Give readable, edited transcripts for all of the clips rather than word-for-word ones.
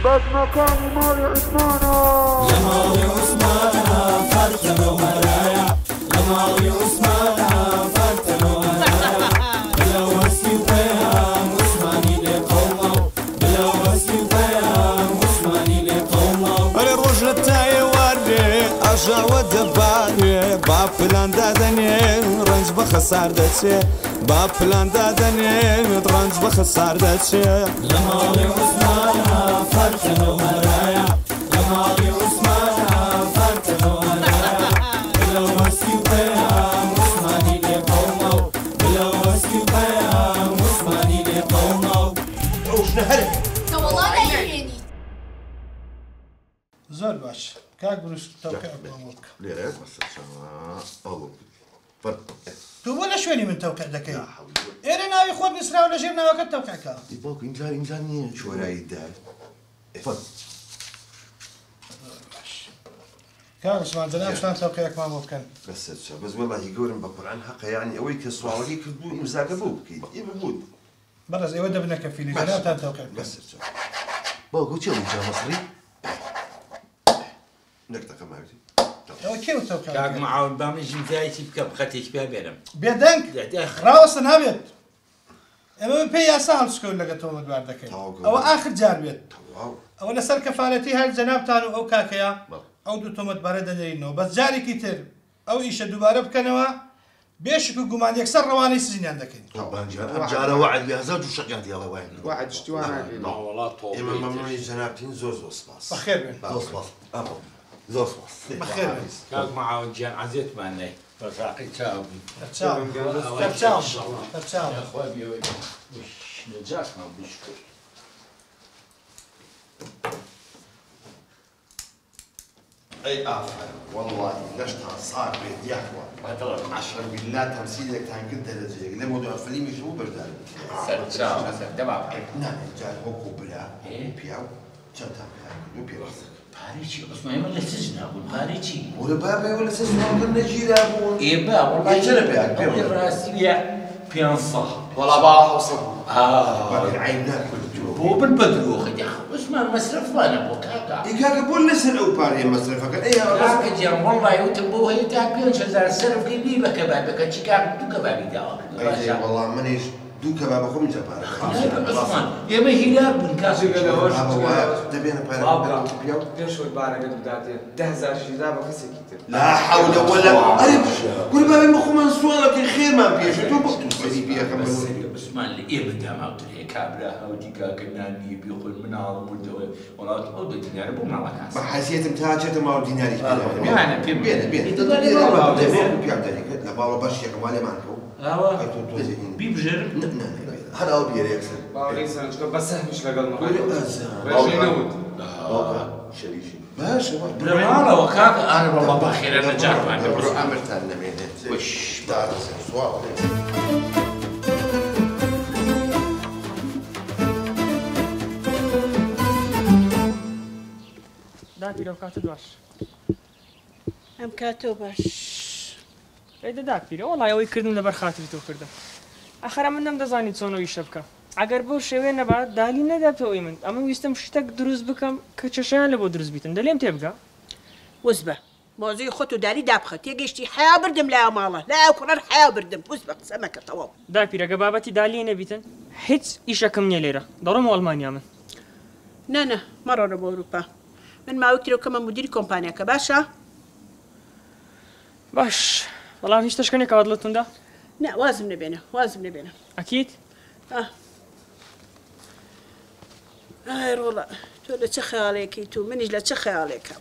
بس مكاني مالي عثمانة يا مالي عثمانة فرتنا وهرايا يا مالي عثمانة فرتنا وهرايا بلا وسي وفيها عثماني لقومه بلا وسي وفيها عثماني لقومه الرجل تاعي وردي ارجع ودباني باب فلان دادني رنج بخسار داتشي باب فلان دادني رنج بخسار داتشي يا مالي عثمانة فرتنا وهرايا يا مالي عثمانة فرتنا وهرايا بلا وسي وفيها عثماني لقومه بلا وسي وفيها عثماني لقومه روش نهرب والله لا يهيني زۆر باش کاک بروش تەوقع بۆمەکە لێرە مەسەر فرد تو بۆ لە شوێنی من تەوقع دەکەی ئێرە ناوی خۆت نووسراوە لە ژێر ناوەکەت تەوقعکە باوکو اینجا نییە شۆرایی دار فرد کاک عوسمان جەناب شتان تەوقعێکمان بۆ بکەن بەسەر بەس وەڵاهی گەورم بە قورئان حەقە یعنی ئەوەی کە سواڵەکەی کردبوو ئیمزاکە بوو بکەیت ئێمە بوو بەڕێز ئێوە دەبنە کەفیلی جەنابتان تەوقع بکەن بەسەر باوکو چێ اینجا مەسری نەکتەکە ماوێتی ئەوە کێوە تەوقع کاک معاون با من ژمزایەکی بکە بخەتێک پێ بێنم بێدەنگ ڕاوەستە نابێت ئەمە من پێی یاسا هەڵسکەوت لەگە تۆمە دوار دەکەین ئەوە ئاخر جار بێت ئەوە لەسەر کەفالەتی هەر جەنابتان و ئەو کاکەیە ئەو دوو تۆمەتبارە دەنێرینەوە بەس جارێکی تر ئەو ئیشە دووبارە بکەنەوە بێشک و گومان یەکسەر ڕەوانەی سزینیان دەکەین ئەم جارە وعد بێ دوو شەقیان دیاڵە وای واحد شتوان ئێمە مەمنونی جەنابتین زۆر سپاس بەخێر بێن زۆر سپاس زۆر سپاس بەخێر بێن کاک معاون گیان عەزیێتمان نەی ڕزاقی چاوبی خوا بیەوەی نەجاتمان بشکرد أي آفر والله لشتها صار بيت يحوى عشر بالله تمثيلك كان قد درجة لما موضوع الفيلم يشوفوا بردان سرچاو دەبا نعم جال هوكو بلا بياو جاتا بلا بياو پارێکی عوسمان ئێمە لە سجنا بوون پارێکی ولا بابا ولا سسوا قلنا جيرا بون ئێ با وەڵڵای جرى بياك ئەوەی ڕاستیە پێنسە والله بقى وصل باقي عيناك بۆ بن بە درۆخە عوسمان مەسرفمانە بۆ کاکا إيكاك بقول لسه أو باري مصرفك أي کاکە گیان وەڵڵای وتم بۆ هەیە تا 5,000 سەرفکەی بی بە کەبابەکە چی کاک دوو کەبابی داوا أي والله مانيش دو كباب خم جبار عوسمان ئێمە هیلار بوون دبينا بارا بياو پێشۆی بارەکەت بداتێ 10,000 شیدا بە کەسێکی تر لا حول ولا قريب قول بابي مخو من سوالك الخير ما بيش تو بقتو سري بيا كمان عوسمان لە ئێمە داماوتر هەیە کابرا هەوتی کاکە نانی بێخۆن مناڵم وتەوە وڵات ئەو دەتنیارە بۆ ماڵەکەس بحسيت متاجة ما ديناري يعني في بينا لا باو باش يا كمال مانكو بیبژێرم هذا هو بيري اكثر باوەڕێی سەرنجکە بە سەهمیش لەگەڵ ڕێژەی نەوت شەریشی باشە برە ماڵەوە کاکە ئارە بەڵڵا بەخێرە نەجاتمان بڕۆ ئەمرتان نەمێنێت وش دارەسە سواڵ داپیرە کاتە دوش ئەم کاتۆ باش ڕێدە داپیرە وەڵای ئەوەی کردم لەبەر خاتری تۆ کردم ئەخرا من نەمدەزانی چۆن ئەوی شە بکەم ئەگەر بۆ شێوێ نەبات دالی نەداتەوەی من ئەمە ویستم شتێک دروست بکەم کە چەشیان لە بۆ دروست بیتن دەلێم تێبگا وز بە مۆزوی خۆت و داری دابخە تێگەشتی حیا بردم لە ماڵە لا کوڕەر حیا بردم وز بە قسە مەکەتەوە داپیرەگە بابەتی دالی نەبیتن هیچ ئیشەکەم نییە لێرە دەڕۆمە ئەڵمانیا من نەنە مەڕۆرە بۆ ئەوروپا من ماوەکتیرەوەکەمە مدیری کۆمپانیاکە باشە باش بەڵام هیچ تەشکەنێک کەوات لە توندا نە وازم نەبێنە ئەکیت ئای ڕۆڵە تۆ لە چه خەیاڵێکی تو منیش لە چه خەیاڵێکە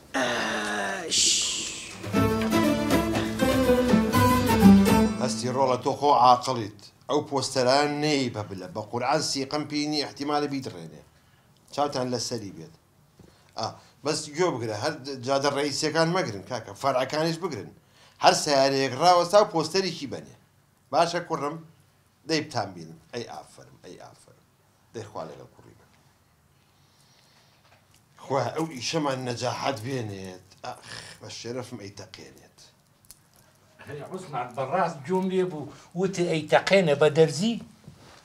هەستی ڕۆڵە تۆ خۆ عاقڵیت ئەو پۆستەران نەی بەبلە بە قورعان سیقم پێینی احتیمالە بیدڕێنێ چاوتان لەسەری بێت بەس گوێ بگرە هەر جادە ڕئیسیەکان مەگرن کاکە فەرعەکانیش بگرن هەر سیارەیەک ڕاوەستا و پۆستەرێکی بەنێ باشە کوڕم دەی بتان بینم ئەی ئافرم دەیخوا لەگەڵ کوڕی بە خوا ئەو ئیشەمان نەجاحەت بێنێت بە شێرەفم ئەی تەقێنێت عوسمان بەڕاست جۆم لێ بوو وتە ئەی تەقێنە بە دەرزی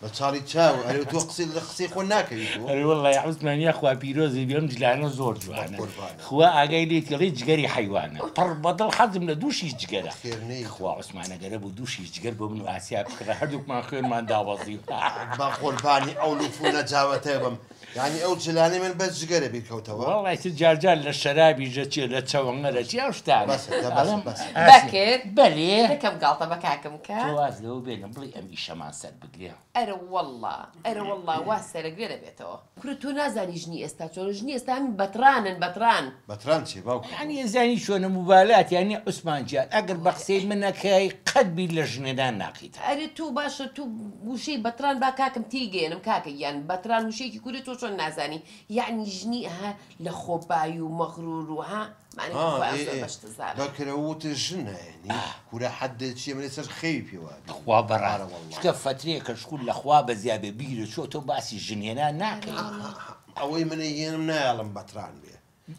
بەچاڵی چاو ئەرێ تۆ قسەی خۆ ناکەوی تۆ ئەرێ وەڵڵی عوسمان یاخوا پیرۆزی بێم جلانە زۆر جوانە خوا ئاگای لێتیڵی جگەری حیوانە پڕ بەدڵ حەزم لە دووشی جگەرە خوا عوسمانەگەرە بوو دووشی جگەر بۆ من و ئاسیا بکڕە هەردووکمان خوێنمان داوەزی با قوربانی ئەو لوفو نەجاوەتەیە بم یعنی ئەو جلانی من بەس جگەرە بیرکەوتەوە وەڵی تر جارجار لە شەرابی ژەچێ لە چەوەنگەرە چی ئەو شتانە بەکرد بەلێ دەکەم گاڵتە بە کاکەم کە واز لەوە بێنم بڵێ ئەم ئیشەمان سەر بگرێ ئەرە وەڵڵا وا سەرەگرێ دەبێتەوە کورە تۆ نازانی ژنی ئێستا چۆن ژنی ئێستا من بەتران چی باوکە یعنی ێزانی چۆنە موبالات یعنی عوسمان جیان ئەگەر بە قسەی من نەکەی قەت بیر لە ژنێدان ناقیت ئەرێ تو باشە تو وشەی بەتران با کاکەم تیگەێنم کاکە یان بەتران وشەیەکی کوورە تۆ چۆن نازانی یعنی ژنی ها لە خۆپایی و مەغرور و ها بەکرەوتە ژنایانی کورە حەدە چیە منێ سەر خەوی پێوە خوا بەڕارە شتە فترەیەکە شکول لەخوا بە زیابێ بیرە چۆ تۆ باسی ژنێنە ناکەی ئەوەی منە هێنم نایڵم بەتران بێ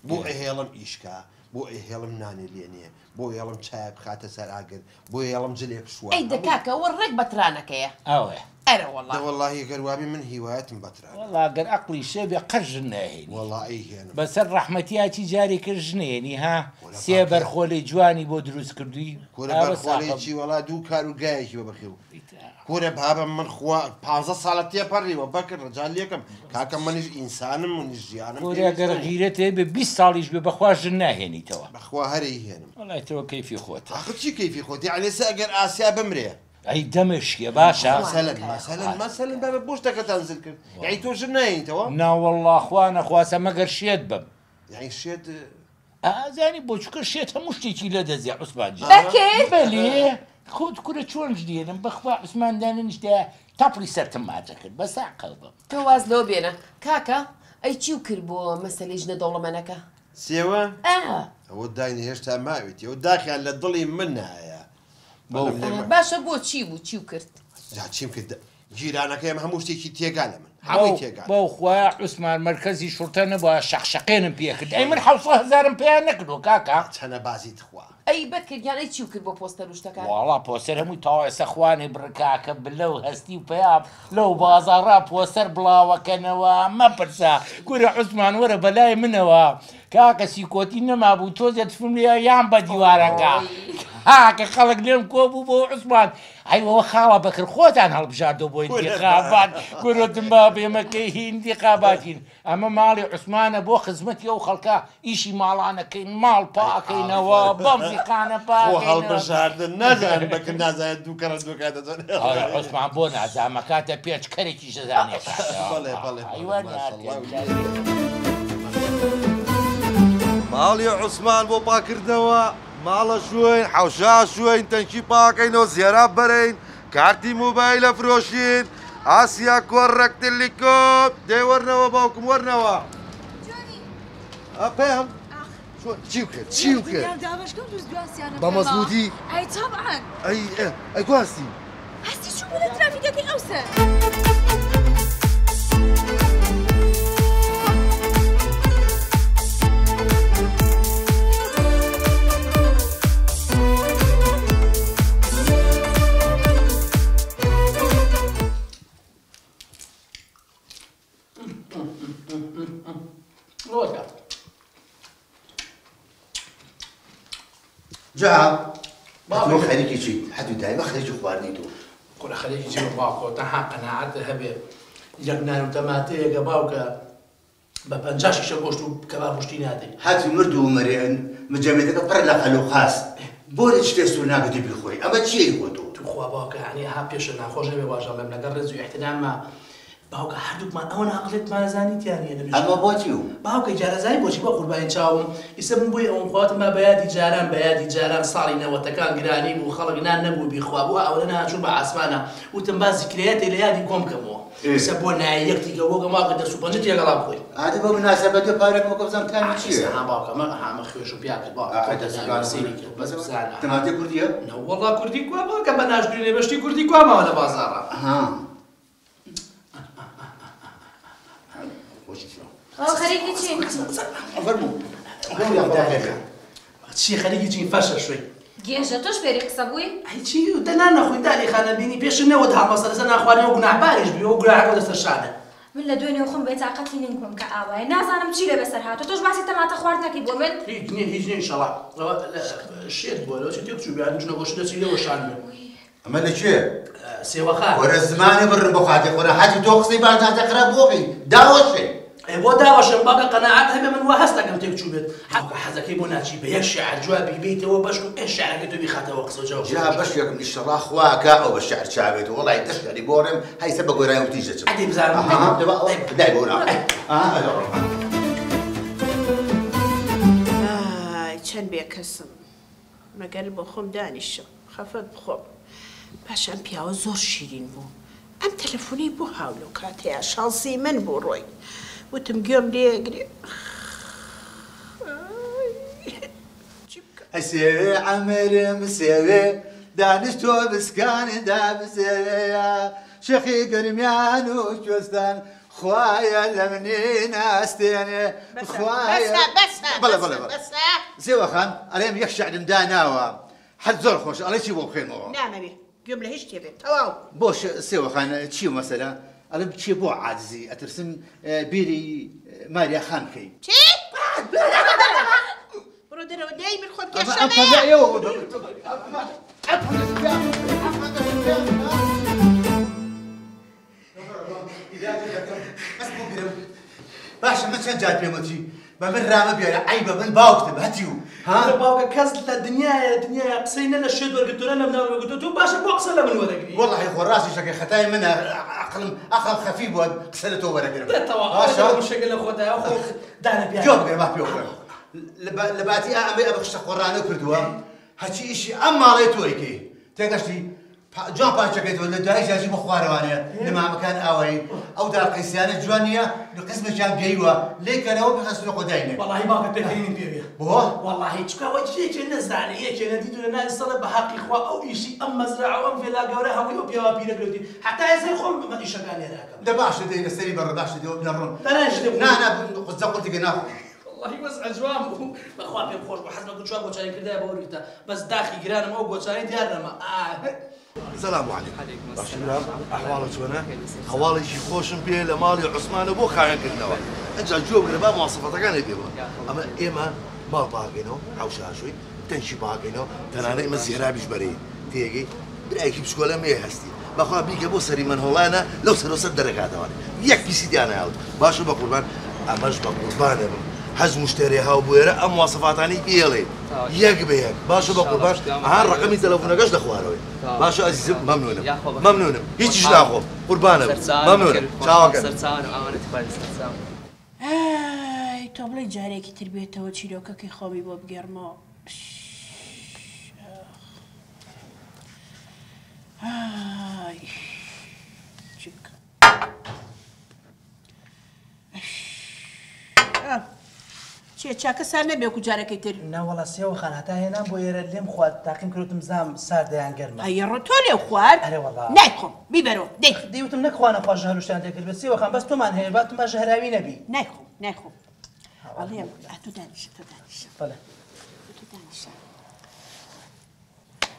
بۆ ئەهێڵم ئیشکا بۆ ئەهێڵم نانی لێنێ بۆ هێڵم چای بخاتە سەر ئاگر بۆ هێڵم جلێ بشوە ئەی دەکاکە وە ڕێک بەترانەکەیە ئەوێ ئەرە وەڵڵاهی گەروابی من هیوایەتم بەتران وەڵا گەر ئەقلی شێبێ قەر ژن ناهێنی وەڵڵی هێنم بەسەر ڕەحمەتیاتی جارێ کرد ژنێنی ها سێ بەرخۆلەی جوانی بۆ دروست کردووی کورە بەرخۆلێکی وەڵا دوو کار و گایەکی بەبخی و کورە بابم من خوا 15 ساڵە تێپەڕیوە بەکرد ڕجال لێکم کاکە منیش ئینسانم منیش ژیانم گەر غیرەت هەیە بە 20 ساڵیش بێ بەخوا ژن ناهێنیتەوە بەخوا هەرەی هێنم وەڵای تەوە کەیفی خۆت ئاخر چی کەیفی خۆت یعنی ئەگەر ئاسیا بمرێ ئەی دەمەشیە باشە مەسەلەن بەبە بۆ شتەکەتان زل کرد یعنی تۆ ژن ناهێنیتەوە ناوەڵڵا خوا نەخواسە مەگەر شێت بم یعنی شێت ئازانی بۆ چکە شێت هەموو شتێکی لە دەزیە عوسمان جان بەکرد بەلێ خۆت کورە چۆن ژدێنم بەخوا عوسمانداننیشتە تاپڵی سەرتم ماجە کرد بە ساقەڵ بم تۆ واز لەوە بێنە کاکە ئەی چی و کرد بۆ مەسەلەی ژنە دەوڵەمەنەکە سێوە ئەوە داینە هێشتا ماوێتی ئەو داخیان لە دڵی من نایە باشە بۆ چی بوو چی و کرد چیم کرد گیرانەکەیم هەموو شتێکی تێگا لە من هەمووی تێگا بەو خوا عوسمان مرکزی شورتە نەبووە شەقشەقێنم پێکرد ئەی من 700,000 پێیان نەکردو کاکە چەنە بازیت خوا ئەی بەکردیان ئەی چی و کرد بۆ پۆستەر و شتەکان وڵا پۆسەر هەمووی تاوای سەخوانی بڕکاکە بلە و هەستی و پێام لەو بازاڕا پۆسەر بڵاوەکەنەوە مەپرسە کورە عوسمان وەرە بەلای منەوە کاکە سیکۆتی نەمابوو تۆزێت فم لێ یان بە دیوارەکە هاکە خەڵک لێم کۆ بوو بۆ عوسمان ئەیوەوە خاڵە بەکرد خۆتان هەڵبژاردەوە بۆ ئینتیخابات کورەتم با بێمەکەی ئینتیخاباتین ئەمە ماڵی عوسمانە بۆ خزمەتی ئەو خەڵکە ئیشی ماڵانەکەین ماڵ پاکەینەوە بەم فیقانە هەڵبژاردن نازانم بەکرد نازانێت دووکەڕە دووکاتە عوسمان بۆ نازامە کاتە پێچ کەرێکی شەزانێت ماڵی عوسمان بۆ پاکردنەوە ماڵە شوێن حەوشا شوێن تەنکی پاکەینەوە زیێرا بەرین کارتی موبایلە فرۆشین ئاسیا کۆڕێک تلیکۆپ دێوەرنەوە باوکم وەرنەوە پێم چی کرد چی کرد بە مەزبوطی ئەی تەبعەن ئەی گواستی هەستی چوو بۆ لە ترافیکەکەی ئەوسەر جا ما خليكي شيء حد دايما خليكي خوارنيتو كل خليكي شيء باوكو تحا قناعات هبه يقنان وتماتي باوكا ببنجاش شغوشتو كباب وشتيناتي هاتي مردو ومريان مجامدك برلا خلو خاص بورج تسونا قدي بالخوي اما شيء يقولوا تو خوا باوكا يعني ها بيشنا خوش نبي واجا لما نقرز احترام ما باوكا هردوك ما انا عقلت ما زانيت يعني اما بوتيو باوكا جارة زي بوشي بقول باين شاوم يسمون بوي ام خوات ما بيادي جاران صارينا وتكان قراني وخلقنا نبو بيخوابوها او لنا شو بعسمانا وتنباز ذكرياتي ليالي كوم كمو يسبونا يكتي قوقا ما قد سوبنجت يا قلاب خوي هذا بمناسبة دو بارك مقبزان كان شيء ها باوكا ما خيو شو بياكل باوكا بس تماتي كردية؟ لا والله كردي كوا باوكا بناش قريني بشتي كردي كوا ما ولا بازارة ها خليكي شي فرمو شي خليكي شي فاشل شوي گێژە تۆش فێری قسە بووی؟ هیچی دەنا نەخۆی داری خانە بینی پێشنەوە هەڵمەسە لەسەر ناخواردنەوە گوناحبارێش بی و گوناحەکە دەستە شانە. من لە دوێنێ خۆم بێتاقەتی نین کۆم کە ئاوایە نازانم چی لە بەسەر هاتۆ تۆش باسی تەماتە خواردنەکەی بۆ من؟ هیچ نییە هیچ نییە ئینشەڵا شێت بووە لەوە چی تێک چوو بیان ژنە گۆشت دەچی لەوە شان بێ. ئەمە لەکوێ؟ سێوەخان. وەرە زمانی بڕن بۆ خاتێ خۆرە حەجی تۆ قسەی باش ناتەقرا بۆقی داوەشێ. بۆ داوەشم باقە قەناعەت هەبێ من وا هەست دەکەم تێک چوو بێت حەقە حەزەکەی بۆ ناچی بە یەک شیعر جوابی بیتەوە بەشکم ئێ شیعرەکەی تۆ بیخاتەوە قسە و جواب. جا بەش یەکم ئینشەڵا خواکە ئەو بە شیعر چاوێت وەڵی دەشتری بۆڕێم هەیسە بە گۆرای و تیژ دەچم. ئەدی بزانم دای بۆ ناو. چەند بێکەسم مەگەر بۆ خۆم دانیشم خەفەت بخۆم پاشان پیاوە زۆر شیرین بوو ئەم تەلەفۆنەی بۆ هاولۆ کاتەیە شانسی من بۆ ڕۆی وتم گوێم لێگرێ سێوێ عەمرم سێوێ دانیشتۆ بسکاندا بسێوەیە شەخی گەرمیان و کوێستان خوایە لە منێ ناستێنێ خوایە بەڵێ بەڵێ سێوەخان ئەڵێم یەک شەعرم داناوە حەد زۆر خۆش ئەڵێ چی بۆ بخوێنەوە نامەوێ گوێم لە هیچ تێبێت تەواو بۆش سێوەخان چی مەسەلە ئەڵێم چی بۆ عاجزی ئەترسم بیری ماریا خان بکەی چی؟ بڕۆ دەرەوە دای من خۆت کێشەمەیە باشە من چەند جار پێمەتی بە من ڕامە بێرە ئەی بە من باوکتم هەتی و باوکە کەس لە دنیاە قسەی نە لە شێت وەرگتوونە لەم ناو وەرگتو تو باشە بۆ قسە لە من وەرەگری وەڵڵاهی خۆ ڕاستی شەکەی خەتای منە عەقڵم خەفی بووە قسە لە تۆ وەرەگرم باشە شەکە لە خۆتایە خۆ دانە پیا جۆ بگەێ با پێ خۆێ لە باتی ئەمەی ئەمە قشتە خۆڕانە کردووە هەچی ئیشی ئەم ماڵەی تۆیکەی تێگەشتی جوان پاچەکەیتەوە لە دوای ژاژی بۆ خوارەوانەیە نەمامەکان ئاوایی ئەو داقەیسیانە جوان نییە لە قسمێکیان گەیوە لێکەنەوە بخەستنە خۆداینێ وەڵڵاهی باوکە پێکەنین پێوێ بۆ وەڵڵاهی چکاوە یەکێ نەزانێ یەکێ نەدیت و لە ناوی سەڵە بە حەقی خوا ئەو ئیشی ئەم مەزرعە و ئەم فێلا گەورە هەمووی ئەو پیاوە پیرەکرێتی حتا هێزەی خۆم بمە ئیشەکان لێراکەم دە باشە دەی لەسەری بەڕە باشە دێوە بنەڕۆن دەناژێ نانا قوزە قورتێکە ناخۆ والله بس ئەجوان بوو بەخوا پێم خۆش بوو حەزمە چوار گۆچاری کردای بە وەرگتە بەس داخی گرانم ئەو گۆچاری دیار نەما سلام علیکم باشم ئەحواڵە چۆنە هەواڵێکی خۆشم پێ لە ماڵی عوسمانە بۆ خایەنکردنەوە ئەجا جوە بگرە با مواصفەتەکانی پێوە ئەمە ئێمە ماڵ باگەینەوە حەوشاشوی تەنشی باگەینەوە تەنانەت ئمە زێرابیش بەرەی تێگەی برایەکی بچکۆلە مێ هەستی بەخوا بیکە بۆ سەری من هەوڵانە لەو سەرۆسەر دەرەکاتەوە یەک پیسی دیانەیاوت باشە بە قوربان ئەمەش بە قوربانە بم حەز مشتێری هاو بوێرە ئەم مواصفاتانی پێڵێ یەک بە یەک باشە بە قوربان ئەها ڕقەمی تەلەفۆنەکەش دەخوارەوەی باشە ئەزیزم مەمنونم هیچیش ناخۆم قوربانە مەمنونم چاوەکە ئای تۆ بڵێ جارێکی تر بێتەوە چیرۆکەکەی خۆمی بۆ بگێڕمەوە ئای چیە چاکە سار نەبێ و جارەکەی تر ناوەڵە سێوەخان هەتا هێنام بۆ ئێرە لێم خوارد تاقیم کردوتم زام ساردەیان گەرمە ئەیڕۆ تۆ لێو خوارد نایخۆم بیبەرەوە دەیوتم نەخوانە خۆش هەروشتیان دەکرد بە سێوەخان بەس تۆمان هەیە باتم باشە هەراوی نەبی نایخۆم ئەڵێم تۆ دانیشە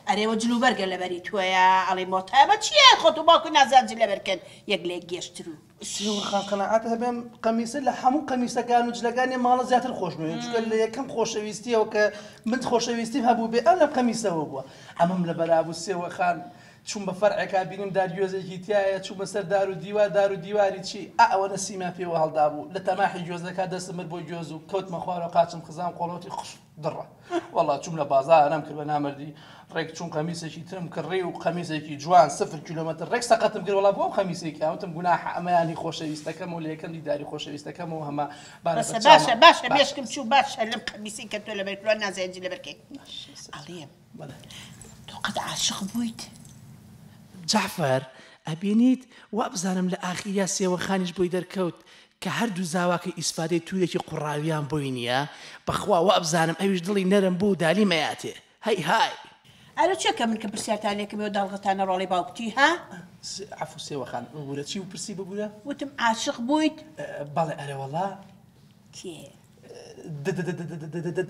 ئەرێوە جلوبەرگە لەبەری تۆیە ئەڵێ مۆتایبە چییە خۆت و باوکو نازانجی لەبەرکەن یەک لێک گەشتر و سێوەخان قەناعەت هەبێم قەمیسە لە هەموو قەمیسەکان و جلەکانی ماڵە زیاتر خۆشنوێن چکە لە یەکەم خۆشەویستیەوە کە من خۆشەویستیم هەبوو بێ ئەم لە قەمیسەوە بووە ئەمەم لە بەرابوو سێوەخان چوون بە فەرعێکا بینیم داریۆزێکی تایە چوو بەسەر دار و دیواری چی ئەوە نەسیما پێوە هەڵدا بوو لە تەماحی گۆزەکە دەستم مرد بۆ گۆز و کەوتمە خوارەوە قاچم خزام قۆڵەتی خوش دڕە وەڵا چوم لە بازار نام کرد بە نامەردی ڕێک چوون قەمیسێکی ترم کڕێ و قەمیسێکی جوان 0 کیلۆمەتر ڕێک سەقەتم کرد وەڵا بۆ قەمیسێکی ئەوتم گوناح ئەمەیانی خۆشەویستەکەم و لە یەکەم دیداری خۆشەویستەکەمەوە هەمە باشە مێشکم چوو باشە لەم قەمیسی کە تۆ لەبەرکردوان نازانجی لەبەرکەی ئەڵێم تۆ قەت عاشق بوویت جعفەر ئەبینیت وا بزانم لە ئاخیریا سێوەخانیش بۆی دەرکەوت کە هەردوو زاواکە ئیسپادەی توویەکی قوڕاویان بۆی نییە بەخوا وا بزانم ئەویش دڵی نەرم بوو دالی مەیاتێ هەی ئەرە چێکە من کە پرسیارتان لێکەمەوە داڵغەتانە ڕۆڵی باوکتی ها؟ عەفو سێوەخان ببوورە چی و پرسی ببوورە؟ وتم عاشق بوویت؟ بەڵێ ئەرە وەڵا کێ؟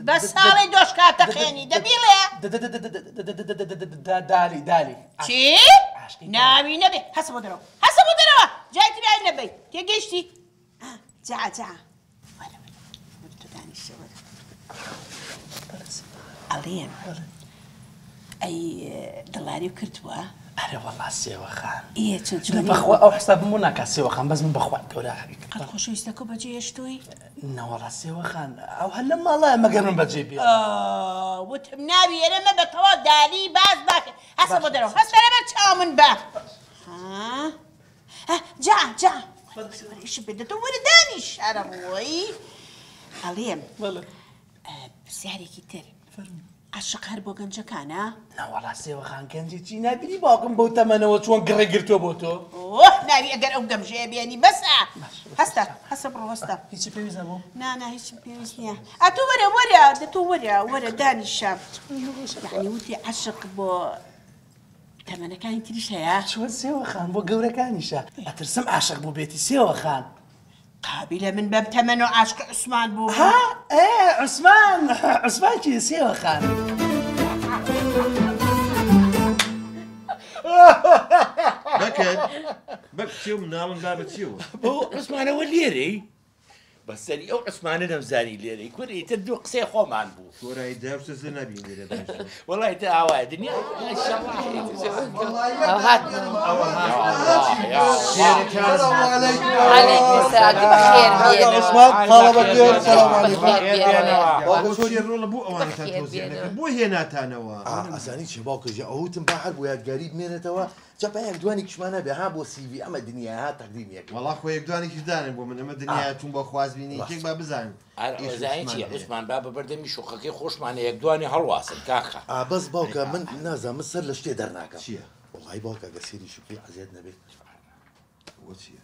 بە ساڵی دۆش کاتەخێنی دەبیڵێ دالی چی؟ ناوی نەبێ هەسە بۆ دەرەوە جای تریای نەبەی تێگەیشتی جا تۆ دانیشتەوە ئەڵێم ئەی دڵاری کردووە؟ ئەرە وەڵا سێوەخان چۆن بەخوا ئەو حساب بمو ناکات سێوەخان بەس من بەخوا گەورە خۆشەویستەکە بەجێ هێشتووی؟ نەوەڵا سێوەخان ئەو هەر لە ماڵایە مەگەر من بەجێ بێ وتم ناوی ئێرە مەبەتەوە دالی باز باکە هەسە بۆ دەرەوە هەسەرە بەر چاو من بە جا ئیش بێدەتەوە وەرە دانیش ئەرە ڕۆی ئەڵێم پرسیارێکی تر عاشق هەر بۆ گەنجەکانە؟ ناوەڵا سێوەخان گەنجێکی نابینی باوکم بەو تەمەنەوە چۆن گڕێ گرتووە بۆ تۆ ناوی ئەگەر ئەو گەمژەیە بێنی بەسە هەستە بڕۆ هەستە هیچی پێویستە بۆ؟ نا هیچم پێویست نییە تۆ وەرە دانیشە یعنی وتی عاشق بۆ تەمەنەکانی تریش هەیە؟ چۆن سێوەخان بۆ گەورەکانیشە ئەترسم عاشق بوو بێتی سێوەخان قابلە من بەم تەمەن و عاشق عوسمان بوو عوسمان چی سێوەخان بەکەن بەکچێ و مناڵم با بچیەوە بۆ عوسمانەوە لێرەی بەسەری ئەو عوسمانە دەمزانی لێرەی کوری تر دوو قسەی خۆمان بوو تۆرای داوسە زە نبینی لێرە وەڵای تا ئاوایە دنیا ڕۆڵە بۆ ئەوانتان تۆزیانەکە بۆ هێناتانەوە ئەزانی چێ باوکەژی ئەوتم با هەر بۆ یادگاری بمێنێتەوە جاپا یەکدوانی کشمانە بێ ها بۆ سیڤی ئەمە دنیاها تەقدیمێک وەڵا خۆ یەکدوانێکیش دانن بۆ من ئەمە دنیا چوون بۆ خوازبینی یەکێک با بزانین ئەزانی چیە عوسمان با بەبەردەمی شوقەکەی خۆشمانە یەکدوانی هەڵواسن کاکە بەس باوکە من نازانم سەر لە شتێ دەرناکەم چییە؟ وڵای باوکە گە سێری شوکی عەزیەت نەبێت وە چییە؟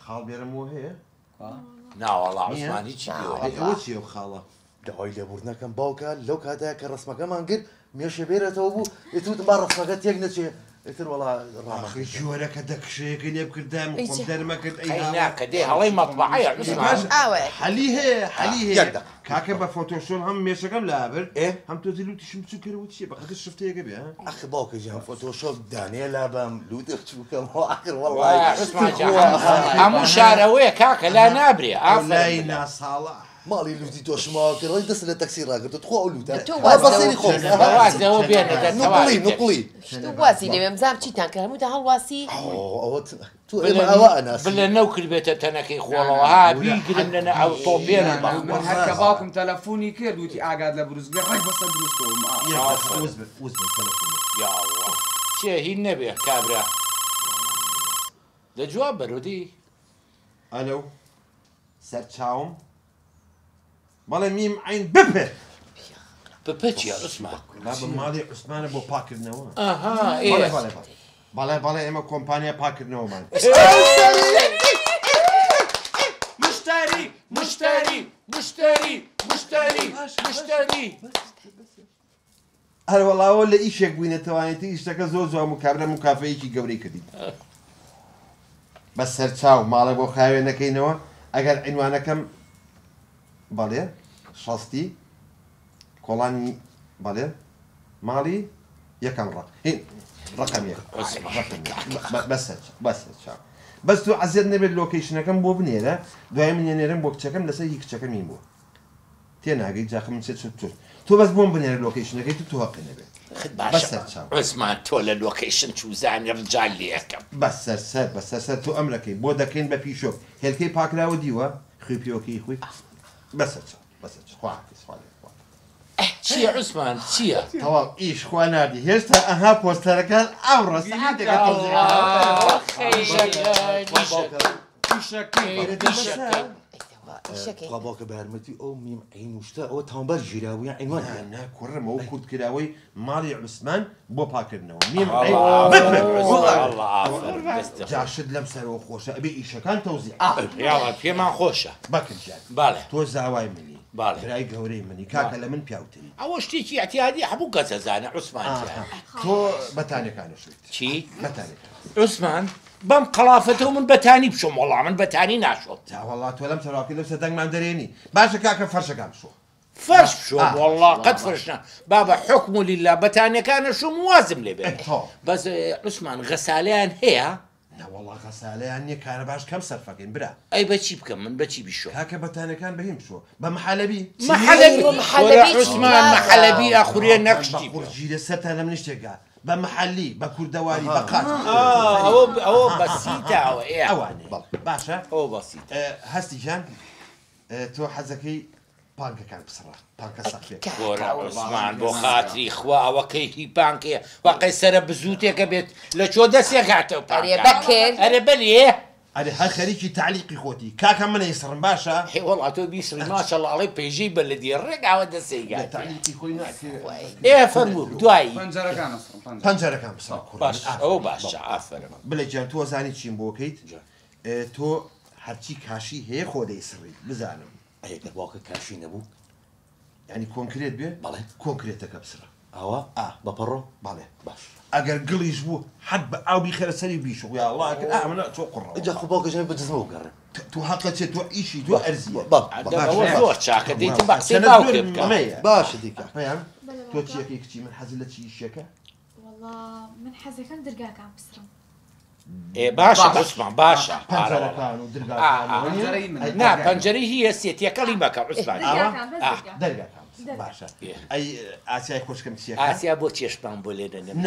خاڵ بێرەمەوە هەیە؟ ناوەڵا عوسمان هیچی ئەوە چییە و خاڵە؟ داوای لێبوردنەکەم باوکە لەو کاتەیە کە ڕسمەکەمان کرد مێشە بێرێتەوە بوو ئێتوتم با ڕسمەکە تێک نەچێ ئێتر وەڵا ڕاخی جۆرەکە دەکشەیەکە لێ بکردام خۆم دەرمەکرد ناکە دێ هەڵەی مەطبعەیە عوسمان حەلی هەیە کاکە بە فۆتۆشۆپ هەم مێشەکەم لابرد هەم تۆ لوتیشم بچوو کردەوە چیە بەخەتر شفتەیەکە بێ ئەخ باوکەجیان فۆتۆشۆپ دانێ لابم لوتە بچووکەمەوە ئاخر وەڵای هەموو شارەوەیە کاکە لا نابرێ لای ناساڵە ماڵی لوتی تۆشماوە کردەوەی دەست لە تەکسی ڕاگرتت خۆ ئەو لوتە بەسەری خۆ نقڵی واسی لێ مەمزام چیتان کرد هەمووتە هەڵواسی بلە نەو کردبێتە تەنەکەی خۆڵەوە ها بیگرم لەنە ئەو تۆپێنە من هەرکە باوکم تەلەفۆنی کرد وتی ئاگاد لە بروزگە ڕێک بەسەر دروستەوە چێ هین نەبێ کابرا دەجواب بەرودی ئەلو سەر چاوم بەڵێ میم عین بپێ بپە چیە عوسمان بە ماڵی عوسمانە بۆ پاکردنەوە بەڵێ ئێمە کۆمپانیا پاکردنەوەمان مشتری هەروەڵاوە لە ئیشێک بووینەتەوانێتی ئیشتەکە زۆر زۆر مکابرە مکافەیەکی گەورەی کردی بە سەرچاو ماڵە بۆ خاوێ نەکەینەوە ئەگەر عینوانەکەم بەڵێ شەستی کۆڵانی بەڵێ ماڵی یەکەم ڕقم بەس تۆ عەزیەت نەبێت لۆکیشنەکەم بۆ بنێرە دوای منێنێرم بۆ کچەکەم لەسەر هی کچەکەمی بووە تێناگەی جاخم چێت تۆ بەس بۆم بنێرە لۆکیشنەکەی تو هەقی نەبێت عوسمان تۆ لە لۆکیشن چوزانی ڕجال لێ یەکەم بەسەر تۆ ئەمرەکەی بۆ دەکەین بە پیشۆک هێلکەی پاکراوە دیوە خوی پیۆکەی خۆی چییە عوسمان چییە؟ تەواو ئیش خوا ناردی هێشتا ئەها پۆستەرەکان ئەو ڕستەکە باوکە بەرمەتی ئەو میم عین وشتە ئەوە تاوانبەر ژیراویە عینوان کوڕمەوە کورتکراوەی ماڵی عوسمان بۆ پاکردنەوە جاشت لەم سەرەوە خۆشە ئەبێ ئیشەکان تەوزی پێمان خۆشە بەکردیان باڵێ تۆ زاوای منی برای گەورەی منی کاکە لە من پیاوتری ئەوە شتێکی ئەتیادی هەموو کەسە زانە عوسمان تۆ بەتانەکانە شویت چی؟ بەتانەکان عوسمان بەم قەڵافەتەوە من بەتانی بشۆم وەڵام من بەتانی ناشۆم وەڵات تۆ لەم تەواکی لەو سەدەنگمان دەرێنی باشە کاکە فەرشەکان بشۆ فەرش بشۆ وەڵا قەت فەرشنا بابە حکم و لیلا بەتانیەکانە شوم وازم لێ بێت بەس عوسمان غەسالەیان هەیە نەوەڵا غەسالەیان نییە کارە باش کەم سەرفەکەین برا ئەی بەچی بکەم من بەچی بیشۆ کاکە بەتانەکان بەهیم بشۆ بە مەحەلەبی عوسمان مەحەلەبی ئەخورێ نەقشتی ژیرە سەرتان لەم نیشتێکە بە محلی بە کوردەواری بە قات ئەوە بەسیتاوە ئەوانێ باشە ئەوە بەسیت هەستی جان تۆ حەزەکەی پانکەکان بسڕە پانکە سەقفێک گۆرە عوسمان بۆ خاتری خوا ئەوە کەیفی پانکەیە واقعی سەرە بزووتێکە بێت لە چۆ دەستێک هاتەوە ئەرێ بەرێ ئەرێ هەر خەریکی تعلیقی خۆتی کاکە منە ئیسڕم باشە وەڵا تۆ بیسڕی ماشەڵڵا ئەڵێ پێژەی بە لە دی ڕێگاوە دەسێگا تعلیقی خۆی فەرموو دوایی پەنجەرەکان بسڕ باش ئەوە باشە ئافرە بڵێ گیان تۆ زانی چیم بۆ بکەیت تۆ هەرچی کاشی هەیە خۆ دەیسڕی بزانم ئەگەر باوکە کاشی نەبوو ینی کۆنکرێت بێ بەڵێ کۆنکرێتەکە بسرە ئەوە بەپەڕۆ بەڵێ باش ئەگەر گڵیش بوو حەد بە ئاوی خەرە سەری بیش و یاڵاکە ئامنە تۆ قڕ جا خۆ باوکەژێ بەدزمەوە گەڕێ تو حەقە چێت تۆ ئیشی تۆ ئەرزیە زۆر چاکە دەیتم بە قسەی باوکێ بکەم باشە دیکە پێیان تۆ چیەکەی کچی من حەزی لە چی ئیشەکە وەڵا من حەزەکەم دەرگاکان بسڕم باشە عوسمان باشە پەنجەرەکان و دەرگاکان نا پەنجەرەی هیە سێتیەکەڵی مەکە عوسمان دەرگاکان باشە ئەی ئاسیای خۆشکەم چیەکە ئاسیا بۆ چێشمان بۆ لێ دەنێم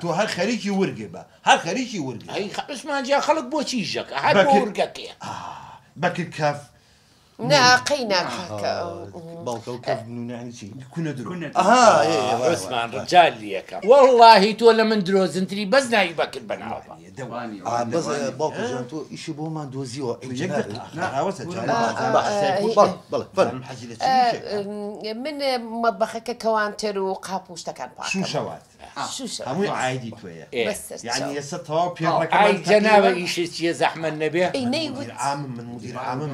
تۆ هەر خەریکی ورگێ بە هەر خەریکی ورگێ ئەی عوسمان جا خەڵک بۆچی ژەکە هەر بۆ ورگەکەیە بەکرد کاف ناقەی ناکەکە باوکە و کەف بنوونانی چی کونە درۆ عوسمان ڕجال لیەکەم وەڵڵاهی تۆ لە من درۆزنتری بەس نایی بەکرد بەناوە بەس باوکەژان تۆ ئیشی بۆمان دۆزیەوە من مەبەخەکە کەوانتر و قاپوشتەکان پاک شوشەوات هەمووی عایدی تۆیە یعنی ئێستا تەواو ئای جەنابە ئیشت چییە زەحمەت نەبێ مدیر عامم من مدیر عامم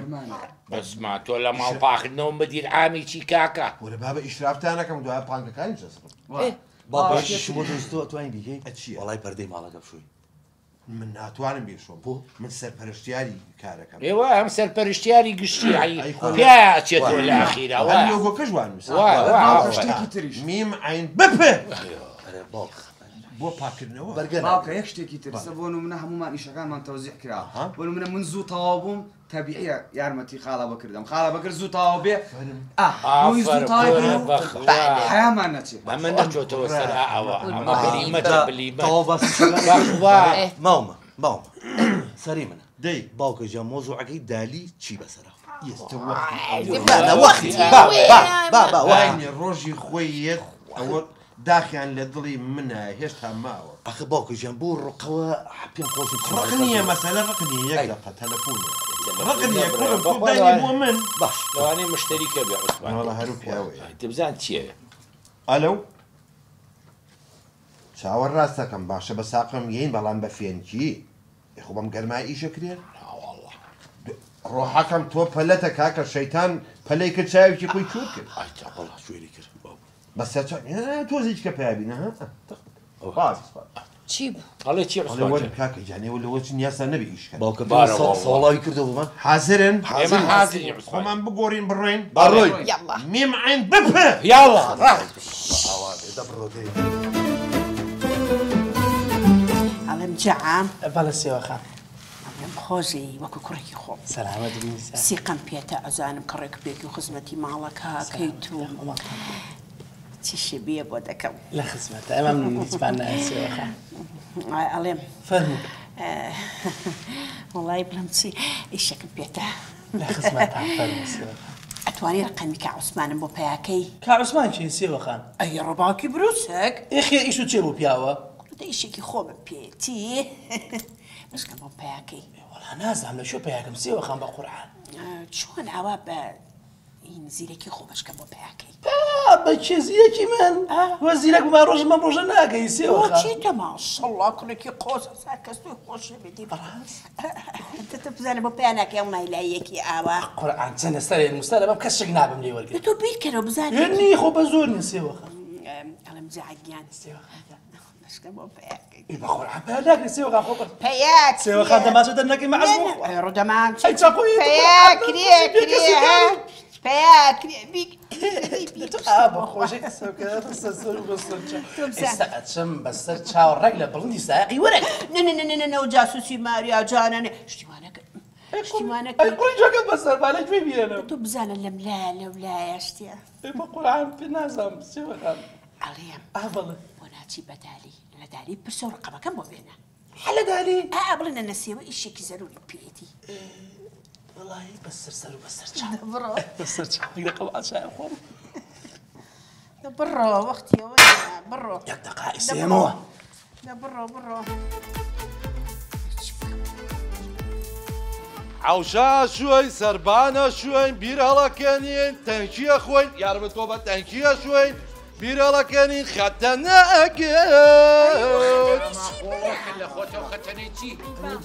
بەسما تۆ لە ماڵ پاخردنەوە مدیر عامی چی کاکە وەرە بابە ئیشرافتانەکەم دوای پانکەکانی جەسڕم باوکەشی بۆ دۆستۆ توانین بیکەی چییە وەڵای پەردەی ماڵەکە بشووی من ناتوانم بیشۆم بۆ من سەرپەرشتیاری کارەکەم ئێوە ئەم سەرپەرشتیاری گشتی پیا چێتەوە لە ئەخیرەوە لۆگۆکە جوان شتێکی تریش میم عین بپێ بۆ پاکردنەوە باوکە یەک شتێکی ترسە بۆ منە هەمومان ئیشەکانمان تەوزیح کرا بۆ منە من زوو تەواو بووم تەبیعیە یارمەتی خاڵە بکردم خاڵە بەکرد زوو تەواو بێ حیامان نەچێت ئەمە نەچۆتەوە سەر ئەوە ئەمە بلیمەتە بلیمە ماومە باومە سەری منە دەی باوکە ژە مۆزوعەکەی دالی چی بەسەرە ڕۆژی خۆی یەک ئەوە داخیان لە دڵی منە هێشتا ماوە ئەخە باوکە ژیان بۆ ڕقەوە پێم خۆشی ڕقنیە مەسەلە ڕقنی یەک دەقە تەلەفۆنە ڕقنیە بۆ من باش لەوانەیە مشتەریکە بێ عوسمان وەڵا هەرو پیاوەیە دەبزان چییە ئەلەو چاوەڕ ڕاستەکەم باشە بە ساقم گەین بەڵام بە فێنکی خۆ بەم گەرمای ئیشە کرێن ڕۆحەکەم تۆ پەلەتە کاکە شەیتان پەلەی کرد چاوێکی خۆی چوت کرد شوێری کرد بەسەر تۆزیچ کە پیابینە چی بوو ئەڵێ چی کاکە جانێەوە لەوە چ نیاسە نەبی ئیشکە باوکە ساڵاوی کردەوە بمان حازرن خۆمان بگۆڕین بڕۆین بەڕۆی میم عین بپە یاڵا ئەڵێم جەعام بەڵە سێوەخان ئەڵێم خۆزی وەکو کوڕێکی خۆم سەلامەت سیقەم پێتە ئەزانم کە ڕێکبێکی و خزمەتی ماڵەکە کەیت و چیشی بێ بۆ دەکەم لە خزمەتە ئەمە میزبان سێوەخان ئەڵێم فەرموو وڵای بڵم چی ئیشەکەم پێتە لە خزمەتان فەرموو سێوەخان ئەتوانی ڕقەمی کە عوسمانم بۆ پەیاکەی کا عوسمان چی سێوەخان ئەی ڕۆباوکی بروسێک ئێخێ ئیش و چێ بوو پیاوە ئیشێکی خۆمم پێێتی بشکەم بۆ پەیاکەی وەڵا نازانم لە شۆ پەیاکەم سێوەخان بە قورعان چۆن ئاوا بە این زیرەکی خۆ بشکەم بۆ پەیاکەی بە چێ زیرەکی من وە زیرەک بمان ڕۆژ مەم ڕۆژە ناگەی سێوەخان چیتە ماشەڵڵا کوڕێکی قۆزە سا کەس توی خۆشە بێتی بەڕاست بزانە بۆ پەیاناکەی ئەو مایلایەکی ئاوا قورعان چەندە سەرێ مستەرە بەم کەس شک نابم لێ وەرگرت تۆ بیرکەرەوە بزانێ نی خۆ بە زۆر نی سێوەخان ئەڵێم جاگیان بۆ پەیاکەی بەخۆ ناکرێت سێوەخان خۆ پەیاک سێوەخان دەماچە دەرنەکەی مەعزوو ڕۆدەمان چاقۆی پەیاک پەیاک چم بەسەر چاوەڕێک لە بڵندی ساقی وەرە نەو جاسوسی ماریا جانانێ شتیوانەکەی بەسەر بالای توێ بیێنە تو بزانە لەم لەولایە شتێ بە قورعان پێ نازانم سێوەخان ئەڵێم بەڵێ بۆ ناچی بەدالی لە داری پرسە و ڕقەبەکەم بۆ بێنە لە داری بڵێنە نەسێوە ئیشێکی زەروری پێێتی وڵی بەسەر سەر و بەسەر چاو بڕۆ بەسەر چاوی لە قەڵات چای خۆم بڕۆ وەختیەوە بڕۆ یەک دقای سێمەوە بڕۆ عوشا شوي سربانة شوي بيرهلا كانين تنكية خوين ياربط كوبا تنكية شوي بيرهلا كانين ختنا أكيد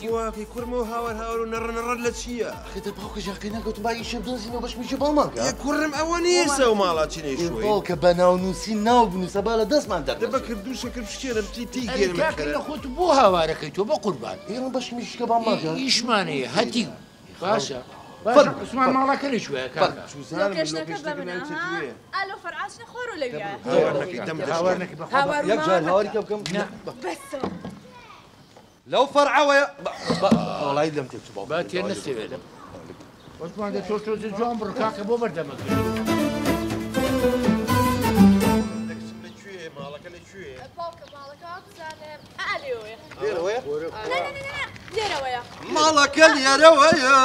بواكي كرمو هاور ونر لتشيا أخي تبغوك جاكينا قلت باقي شبدون زينو باش ميجي بالمانكا يا كرم أوانيسا ومالاتشيني شوي البوكا بناو نوسينا وبنوسا بالا داس ما ندر دابا كردوشا كرفشتيرا بتيتي كاكي خوت بوها واركيتو بقربان إيران باش ميجي بالمانكا إيش ماني هاتي باشا باشا عثمان مالك لي شويه كاكا شو زعما لوكيشنك بمنا الو فرعاش نخورو لويا يا جال هاوري كم بس لو فرعوا والله لم تكتب باتي نسي بيدم عثمان ده شو جوان بركاكا بو بردمك مالك يا روايا